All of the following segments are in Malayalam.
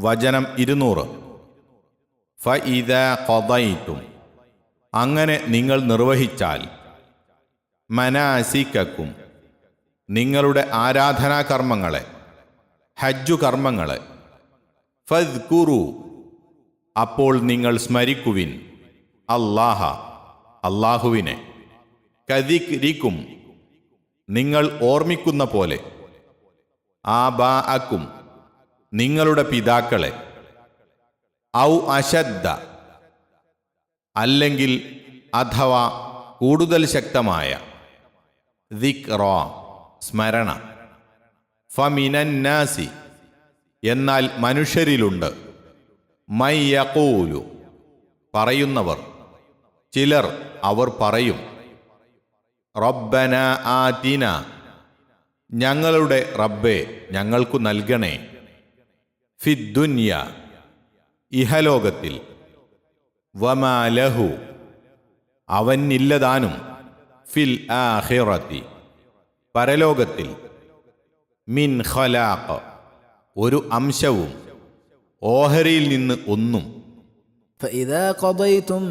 വചനം 200. ഫഇദാ ഖദൈതും, അങ്ങനെ നിങ്ങൾ നിർവഹിച്ചാൽ, മനാസികക്കും, നിങ്ങളുടെ ആരാധനാകർമ്മങ്ങളെ, ഹജ്ജു കർമ്മങ്ങളെ, ഫദ്കുറു, അപ്പോൾ നിങ്ങൾ സ്മരിക്കുവിൻ, അല്ലാഹുവിനെ, കദിക്രിക്കും, നിങ്ങൾ ഓർമ്മിക്കുന്ന പോലെ, ആബാഅക്കും, നിങ്ങളുടെ പിതാക്കളെ, ഔ അശദ്ദ, അല്ലെങ്കിൽ അഥവാ കൂടുതൽ ശക്തമായ, ദിക്റ, സ്മരണ, ഫമിനന്നാസി, എന്നാൽ മനുഷ്യരിലുണ്ട്, മൻ യഖൂലു, പറയുന്നവർ, ചിലർ അവർ പറയും, റബ്ബന ആതിന, ഞങ്ങളുടെ റബ്ബേ ഞങ്ങൾക്കു നൽകണേ, ഫിദ്ദുന്യ, ഇഹലോകത്തിൽ, വമാ ലഹു, അവനില്ലതാനും, ഫിൽ ആഖിറതി, പരലോകത്തിൽ, മിൻ ഖലാഖ്, ഒരു അംശവും, ഓഹരിയിൽ നിന്ന് ഒന്നും. فإذا قضيتم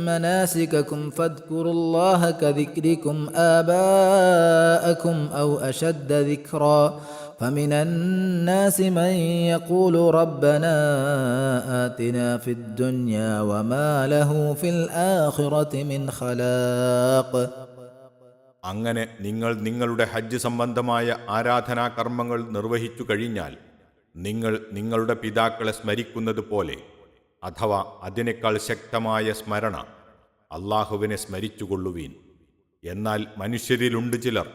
مناسككم فاذكروا الله كذكركم آباءكم أو أشد ذكرا فمن الناس من يقول ربنا آتنا في الدنيا وما له في الآخرة من خلاق. അങ്ങനെ നിങ്ങൾ നിങ്ങളുടെ ഹജ്ജ് സംബന്ധമായ ആരാധനാകർമ്മങ്ങൾ നിർവഹിച്ചു കഴിഞ്ഞാൽ, നിങ്ങൾ നിങ്ങളുടെ പിതാക്കളെ സ്മരിക്കുന്നത് പോലെ അഥവാ അതിനേക്കാൾ ശക്തമായ സ്മരണ അള്ളാഹുവിനെ സ്മരിച്ചുകൊള്ളുവീൻ. എന്നാൽ മനുഷ്യരിലുണ്ട് ചിലർ,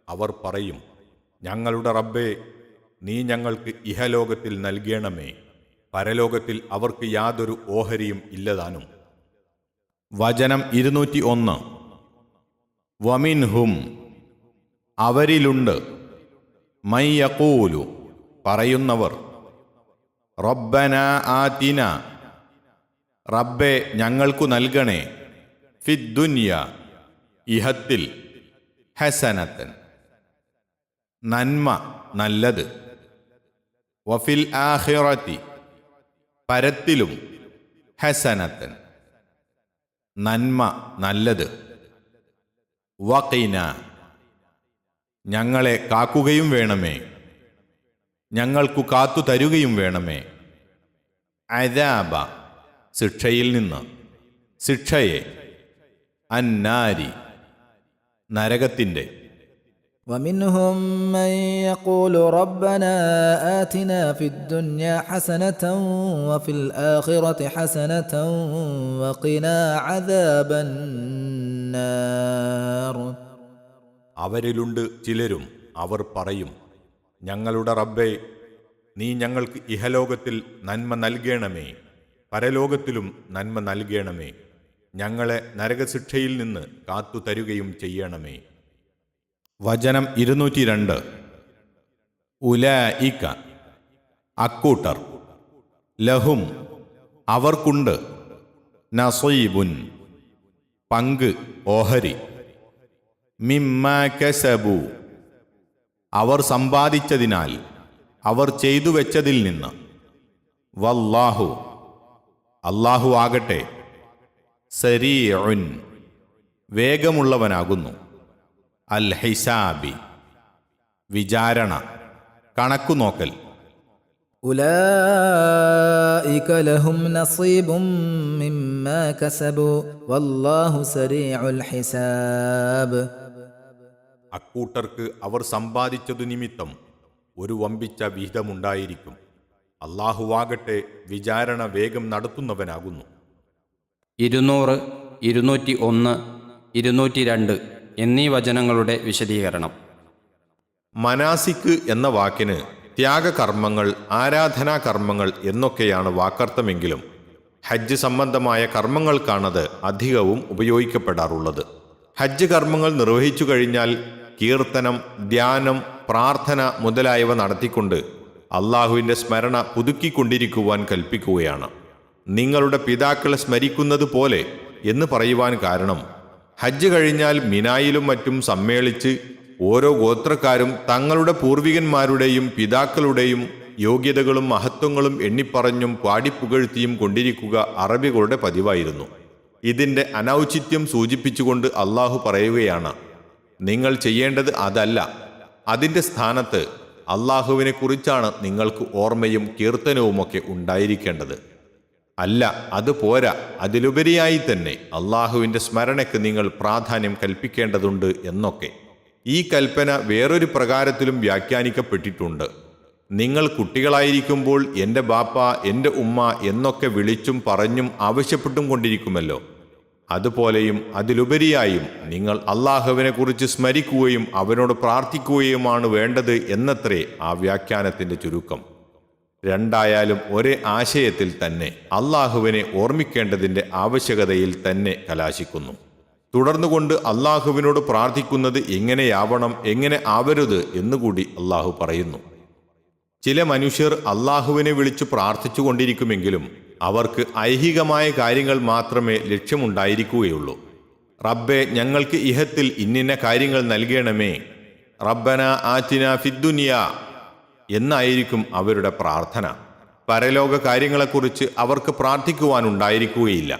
അവർ പറയും, ഞങ്ങളുടെ റബ്ബേ നീ ഞങ്ങൾക്ക് ഇഹലോകത്തിൽ നൽകണമേ, പരലോകത്തിൽ അവർക്ക് യാതൊരു ഓഹരിയും ഇല്ലതാനും. വചനം 201. വമിൻഹും, അവരിലുണ്ട്, മൻ യഖൂലു, പറയുന്നവർ, റബ്ബന ആതിന, റബ്ബേ ഞങ്ങൾക്കു നൽകണേ, ഫിദ്ദുന്യ, ഇഹത്തിൽ, ഹസനത്തൻ, നന്മ, നല്ലത്, വഫിൽ ആഖിറതി, പരത്തിലും, ഹസനത്തൻ, നന്മ, നല്ലത്, വഖിന, ഞങ്ങളെ കാക്കുകയും വേണമേ, ഞങ്ങൾക്കു കാത്തു തരുകയും വേണമേ, അദാബ, ശിക്ഷയിൽ നിന്ന്, ശിക്ഷയെ, അന്നാരി, നരകത്തിൻ്റെ. ومنهم من يقول ربنا آتنا في الدنيا حسنة وفي الآخرة حسنة وقنا عذاب النار. അവരിലുണ്ട് ചിലരും, അവർ പറയും, ഞങ്ങളുടെ റബ്ബേ നീ ഞങ്ങൾക്ക് ഇഹലോകത്തിൽ നന്മ നൽകണമേ, പരലോകത്തിലും നന്മ നൽകണമേ, ഞങ്ങളെ നരകശിക്ഷയിൽ നിന്ന് കാത്തു തരുകയും ചെയ്യണമേ. വചനം 202. ഉലൈക, അക്കൂട്ടർ, ലഹും, അവർക്കുണ്ട്, നസീബുൻ, പങ്ക്, ഓഹരി, മിമ്മാ കസബു, അവർ സമ്പാദിച്ചതിനാൽ, അവർ ചെയ്തു വെച്ചതിൽ നിന്ന്, വല്ലാഹു, അല്ലാഹു ആകട്ടെ, സരീഉൻ, വേഗമുള്ളവനാകുന്നു, അൽ ഹിസാബി, വിചാരണ, കണക്കുനോക്കൽ. ഉലൈക ലഹും നസീബും മിമ്മാ കസബു വല്ലാഹു സരീഉൽ ഹിസാബ്. അക്കൂട്ടർക്ക് അവർ സമ്പാദിച്ചതു നിമിത്തം ഒരു വമ്പിച്ച വിഹിതമുണ്ടായിരിക്കും, അല്ലാഹുവാകട്ടെ വിചാരണ വേഗം നടത്തുന്നവനാകുന്നു. 200, 201, 202 എന്നീ വചനങ്ങളുടെ വിശദീകരണം. മനാസിക്ക് എന്ന വാക്കിന് ത്യാഗകർമ്മങ്ങൾ, ആരാധനാകർമ്മങ്ങൾ എന്നൊക്കെയാണ് വാക്കർത്ഥമെങ്കിലും ഹജ്ജ് സംബന്ധമായ കർമ്മങ്ങൾക്കാണത് അധികവും ഉപയോഗിക്കപ്പെടാറുള്ളത്. ഹജ്ജ് കർമ്മങ്ങൾ നിർവഹിച്ചു കഴിഞ്ഞാൽ കീർത്തനം, ധ്യാനം, പ്രാർത്ഥന മുതലായവ നടത്തിക്കൊണ്ട് അള്ളാഹുവിൻ്റെ സ്മരണ പുതുക്കിക്കൊണ്ടിരിക്കുവാൻ കൽപ്പിക്കുകയാണ്. നിങ്ങളുടെ പിതാക്കളെ സ്മരിക്കുന്നത് പോലെ എന്ന് പറയുവാൻ കാരണം, ഹജ്ജ് കഴിഞ്ഞാൽ മിനായിലും മറ്റും സമ്മേളിച്ച് ഓരോ ഗോത്രക്കാരും തങ്ങളുടെ പൂർവികന്മാരുടെയും പിതാക്കളുടെയും യോഗ്യതകളും മഹത്വങ്ങളും എണ്ണിപ്പറഞ്ഞും പാടിപ്പുകഴ്ത്തിയും കൊണ്ടിരിക്കുക അറബികളുടെ പതിവായിരുന്നു. ഇതിൻ്റെ അനൗചിത്യം സൂചിപ്പിച്ചുകൊണ്ട് അള്ളാഹു പറയുകയാണ്, നിങ്ങൾ ചെയ്യേണ്ടത് അതല്ല. അതിൻ്റെ സ്ഥാനത്ത് അള്ളാഹുവിനെ കുറിച്ചാണ് നിങ്ങൾക്ക് ഓർമ്മയും കീർത്തനവുമൊക്കെ ഉണ്ടായിരിക്കേണ്ടത്. അല്ല, അത് പോരാ, അതിലുപരിയായി തന്നെ അള്ളാഹുവിൻ്റെ സ്മരണയ്ക്ക് നിങ്ങൾ പ്രാധാന്യം കൽപ്പിക്കേണ്ടതുണ്ട് എന്നൊക്കെ. ഈ കൽപ്പന വേറൊരു പ്രകാരത്തിലും വ്യാഖ്യാനിക്കപ്പെട്ടിട്ടുണ്ട്. നിങ്ങൾ കുട്ടികളായിരിക്കുമ്പോൾ എൻ്റെ ബാപ്പ, എൻ്റെ ഉമ്മ എന്നൊക്കെ വിളിച്ചും പറഞ്ഞും ആവശ്യപ്പെട്ടും കൊണ്ടിരിക്കുമല്ലോ. അതുപോലെയും അതിലുപരിയായും നിങ്ങൾ അള്ളാഹുവിനെക്കുറിച്ച് സ്മരിക്കുകയും അവനോട് പ്രാർത്ഥിക്കുകയുമാണ് വേണ്ടത് എന്നത്രേ ആ വ്യാഖ്യാനത്തിൻ്റെ ചുരുക്കം. രണ്ടായാലും ഒരേ ആശയത്തിൽ തന്നെ അള്ളാഹുവിനെ ഓർമ്മിക്കേണ്ടതിൻ്റെ ആവശ്യകതയിൽ തന്നെ കലാശിക്കുന്നു. തുടർന്നുകൊണ്ട് അള്ളാഹുവിനോട് പ്രാർത്ഥിക്കുന്നത് എങ്ങനെയാവണം, എങ്ങനെ ആവരുത് എന്നുകൂടി അള്ളാഹു പറയുന്നു. ചില മനുഷ്യർ അള്ളാഹുവിനെ വിളിച്ചു പ്രാർത്ഥിച്ചു കൊണ്ടിരിക്കുമെങ്കിലും അവർക്ക് ഐഹികമായ കാര്യങ്ങൾ മാത്രമേ ലക്ഷ്യമുണ്ടായിരിക്കുകയുള്ളൂ. റബ്ബേ, ഞങ്ങൾക്ക് ഇഹത്തിൽ ഇന്നിന്ന കാര്യങ്ങൾ നൽകണമേ, റബ്ബന ആതിന ഫിദ്ദുനിയ എന്നായിരിക്കും അവരുടെ പ്രാർത്ഥന. പരലോക കാര്യങ്ങളെക്കുറിച്ച് അവർക്ക് പ്രാർത്ഥിക്കുവാനുണ്ടായിരിക്കുകയില്ല.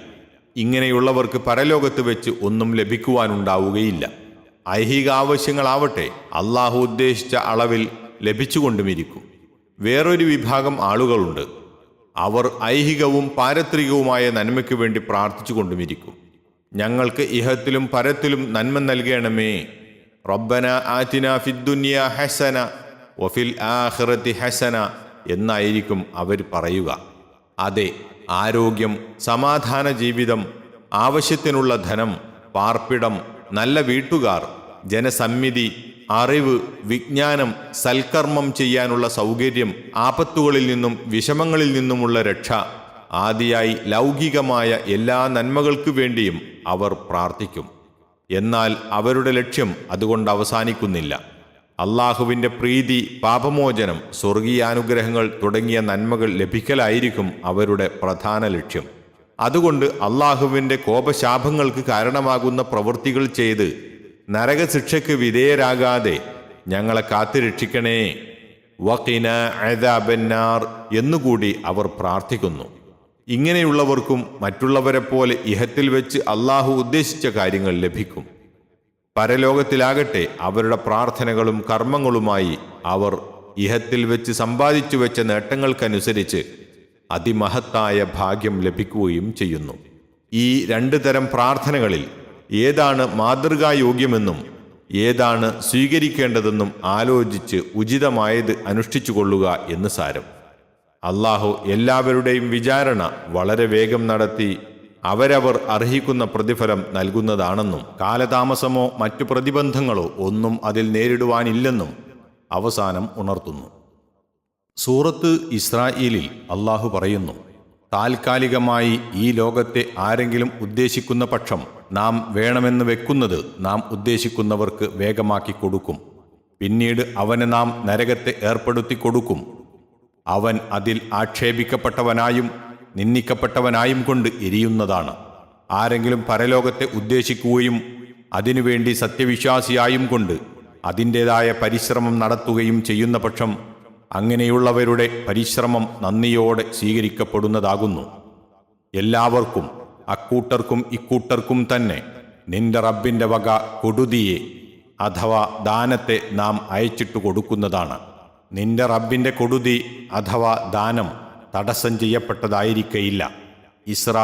ഇങ്ങനെയുള്ളവർക്ക് പരലോകത്ത് വെച്ച് ഒന്നും ലഭിക്കുവാനുണ്ടാവുകയില്ല. ഐഹിക ആവശ്യങ്ങളാവട്ടെ അള്ളാഹു ഉദ്ദേശിച്ച അളവിൽ ലഭിച്ചുകൊണ്ടുമിരിക്കും. വേറൊരു വിഭാഗം ആളുകളുണ്ട്. അവർ ഐഹികവും പാരത്രികവുമായ നന്മയ്ക്ക് വേണ്ടി പ്രാർത്ഥിച്ചു കൊണ്ടുമിരിക്കും. ഞങ്ങൾക്ക് ഇഹത്തിലും പരത്തിലും നന്മ നൽകണമേ, റബ്ബന ആതിന ഫിദ്ദുനിയ ഹസന വഫിൽ ആഖിറതി ഹസന എന്നായിരിക്കും അവർ പറയുക. അതെ, ആരോഗ്യം, സമാധാന ജീവിതം, ആവശ്യത്തിനുള്ള ധനം, പാർപ്പിടം, നല്ല വീട്ടുകാർ, ജനസമ്മിതി, അറിവ്, വിജ്ഞാനം, സൽക്കർമ്മം ചെയ്യാനുള്ള സൗകര്യം, ആപത്തുകളിൽ നിന്നും വിഷമങ്ങളിൽ നിന്നുമുള്ള രക്ഷ ആദിയായി ലൗകികമായ എല്ലാ നന്മകൾക്കു വേണ്ടിയും അവർ പ്രാർത്ഥിക്കും. എന്നാൽ അവരുടെ ലക്ഷ്യം അതുകൊണ്ട് അവസാനിക്കുന്നില്ല. അള്ളാഹുവിൻ്റെ പ്രീതി, പാപമോചനം, സ്വർഗീയാനുഗ്രഹങ്ങൾ തുടങ്ങിയ നന്മകൾ ലഭിക്കലായിരിക്കും അവരുടെ പ്രധാന ലക്ഷ്യം. അതുകൊണ്ട് അള്ളാഹുവിൻ്റെ കോപശാപങ്ങൾക്ക് കാരണമാകുന്ന പ്രവൃത്തികൾ ചെയ്ത് നരകശിക്ഷയ്ക്ക് വിധേയരാകാതെ ഞങ്ങളെ കാത്തുരക്ഷിക്കണേ, വഖിന അദാബന്നാർ എന്നുകൂടി അവർ പ്രാർത്ഥിക്കുന്നു. ഇങ്ങനെയുള്ളവർക്കും മറ്റുള്ളവരെ പോലെ ഇഹത്തിൽ വെച്ച് അള്ളാഹു ഉദ്ദേശിച്ച കാര്യങ്ങൾ ലഭിക്കും. പരലോകത്തിലാകട്ടെ അവരുടെ പ്രാർത്ഥനകളും കർമ്മങ്ങളുമായി അവർ ഇഹത്തിൽ വെച്ച് സമ്പാദിച്ചു വെച്ച നേട്ടങ്ങൾക്കനുസരിച്ച് അതിമഹത്തായ ഭാഗ്യം ലഭിക്കുകയും ചെയ്യുന്നു. ഈ രണ്ടു തരം പ്രാർത്ഥനകളിൽ ഏതാണ് മാതൃകായോഗ്യമെന്നും ഏതാണ് സ്വീകരിക്കേണ്ടതെന്നും ആലോചിച്ച് ഉചിതമായത് അനുഷ്ഠിച്ചുകൊള്ളുക എന്ന് സാരം. അള്ളാഹു എല്ലാവരുടെയും വിചാരണ വളരെ വേഗം നടത്തി അവരവർ അർഹിക്കുന്ന പ്രതിഫലം നൽകുന്നതാണെന്നും കാലതാമസമോ മറ്റു പ്രതിബന്ധങ്ങളോ ഒന്നും അതിൽ നേരിടുവാനില്ലെന്നും അവസാനം ഉണർത്തുന്നു. സൂറത്ത് ഇസ്രായേലിൽ അള്ളാഹു പറയുന്നു, താൽക്കാലികമായി ഈ ലോകത്തെ ആരെങ്കിലും ഉദ്ദേശിക്കുന്ന പക്ഷം നാം വേണമെന്ന് വെക്കുന്നത് നാം ഉദ്ദേശിക്കുന്നവർക്ക് വേഗമാക്കി കൊടുക്കും. പിന്നീട് അവന് നാം നരകത്തെ ഏർപ്പെടുത്തി കൊടുക്കും. അവൻ അതിൽ ആക്ഷേപിക്കപ്പെട്ടവനായും നിന്ദിക്കപ്പെട്ടവനായും കൊണ്ട് എരിയുന്നതാണ്. ആരെങ്കിലും പരലോകത്തെ ഉദ്ദേശിക്കുകയും അതിനുവേണ്ടി സത്യവിശ്വാസിയായും കൊണ്ട് അതിൻ്റെതായ പരിശ്രമം നടത്തുകയും ചെയ്യുന്ന പക്ഷം അങ്ങനെയുള്ളവരുടെ പരിശ്രമം നന്ദിയോടെ സ്വീകരിക്കപ്പെടുന്നതാകുന്നു. എല്ലാവർക്കും, അക്കൂട്ടർക്കും ഇക്കൂട്ടർക്കും തന്നെ നിന്റെ റബ്ബിൻ്റെ വക കൊടുതിയെ അഥവാ ദാനത്തെ നാം അയച്ചിട്ടു കൊടുക്കുന്നതാണ്. നിന്റെ റബ്ബിൻ്റെ കൊടുതി അഥവാ ദാനം തടസ്സം ചെയ്യപ്പെട്ടതായിരിക്കയില്ല. ഇസ്രാ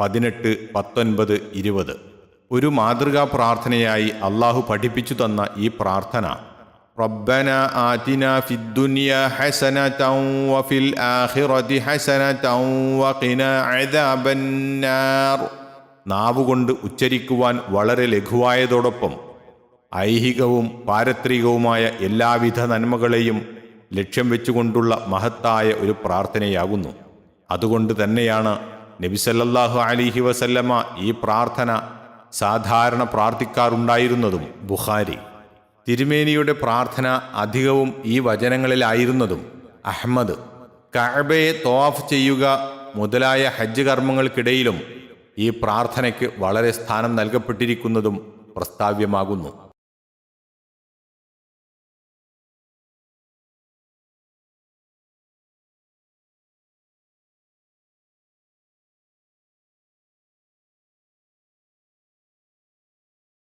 18, 19, 20. ഒരു മാതൃകാ പ്രാർത്ഥനയായി അള്ളാഹു പഠിപ്പിച്ചു തന്ന ഈ പ്രാർത്ഥന റബ്ബന ആതിന ഫിദ്ദുനിയ ഹസനതൻ വഫിൽ ആഖിറതി ഹസനതൻ വഖിന അദാബന്നാർ നാവുകൊണ്ട് ഉച്ചരിക്കുവാൻ വളരെ ലഘുവായതോടൊപ്പം ഐഹികവും പാരത്രികവുമായ എല്ലാവിധ നന്മകളെയും ലക്ഷ്യം വെച്ചുകൊണ്ടുള്ള മഹത്തായ ഒരു പ്രാർത്ഥനയാകുന്നു. അതുകൊണ്ട് തന്നെയാണ് നബി സല്ലല്ലാഹു അലൈഹി വസല്ലമ ഈ പ്രാർത്ഥന സാധാരണ പ്രാർത്ഥിക്കാറുണ്ടായിരുന്നതും. ബുഖാരി. തിരുമേനിയുടെ പ്രാർത്ഥന അധികവും ഈ വചനങ്ങളിലായിരുന്നതും അഹ്മദ്. കഅബയെ തവാഫ് ചെയ്യുക മുതലായ ഹജ്ജ് കർമ്മങ്ങൾക്കിടയിലും ഈ പ്രാർത്ഥനയ്ക്ക് വളരെ സ്ഥാനം നൽകപ്പെട്ടിരിക്കുന്നതും പ്രസ്താവ്യമാകുന്നു.